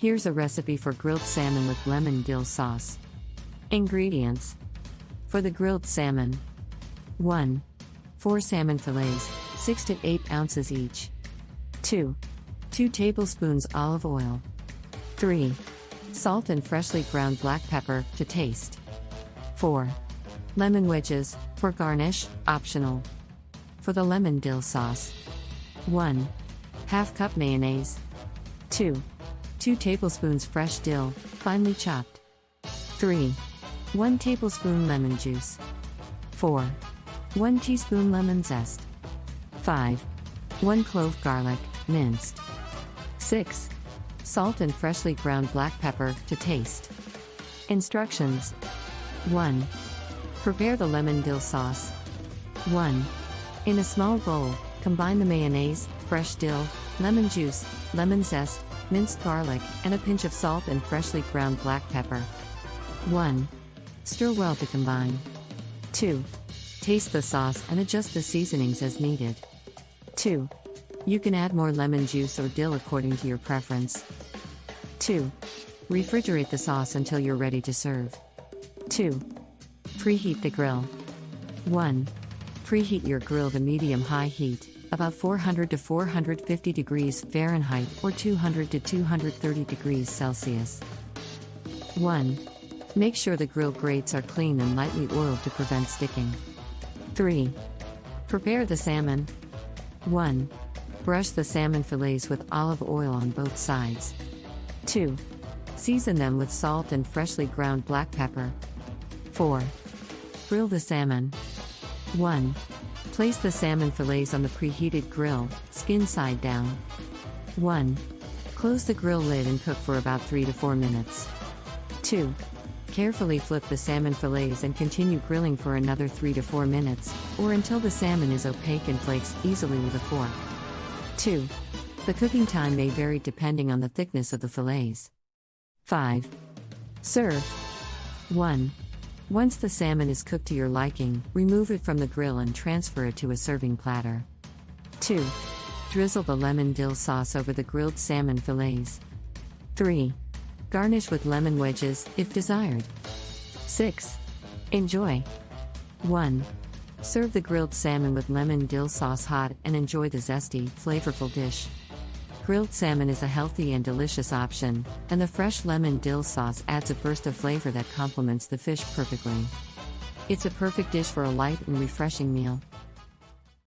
Here's a recipe for grilled salmon with lemon-dill sauce. Ingredients. For the grilled salmon: 1. 4 salmon fillets, 6 to 8 ounces each. 2. 2 tablespoons olive oil. 3. Salt and freshly ground black pepper to taste. 4. Lemon wedges, for garnish, optional. For the lemon-dill sauce: 1. Half cup mayonnaise. 2. 2 tablespoons fresh dill, finely chopped. 3. 1 tablespoon lemon juice. 4. 1 teaspoon lemon zest. 5. 1 clove garlic, minced. 6. Salt and freshly ground black pepper to taste. Instructions. 1. Prepare the lemon-dill sauce. 1. In a small bowl, combine the mayonnaise, fresh dill, lemon juice, lemon zest, minced garlic, and a pinch of salt and freshly ground black pepper. 1. Stir well to combine. 2. Taste the sauce and adjust the seasonings as needed. 2. You can add more lemon juice or dill according to your preference. 2. Refrigerate the sauce until you're ready to serve. 2. Preheat the grill. 1. Preheat your grill to medium-high heat, about 400 to 450 degrees Fahrenheit or 200 to 230 degrees Celsius. 1. Make sure the grill grates are clean and lightly oiled to prevent sticking. 3. Prepare the salmon. 1. Brush the salmon fillets with olive oil on both sides. 2. Season them with salt and freshly ground black pepper. 4. Grill the salmon. 1. Place the salmon fillets on the preheated grill, skin side down. 1. Close the grill lid and cook for about 3 to 4 minutes. 2. Carefully flip the salmon fillets and continue grilling for another 3 to 4 minutes, or until the salmon is opaque and flakes easily with a fork. 2. The cooking time may vary depending on the thickness of the fillets. 5. Serve. 1. Once the salmon is cooked to your liking, remove it from the grill and transfer it to a serving platter. 2. Drizzle the lemon-dill sauce over the grilled salmon fillets. 3. Garnish with lemon wedges, if desired. 6. Enjoy. 1. Serve the grilled salmon with lemon-dill sauce hot and enjoy the zesty, flavorful dish. Grilled salmon is a healthy and delicious option, and the fresh lemon-dill sauce adds a burst of flavor that complements the fish perfectly. It's a perfect dish for a light and refreshing meal.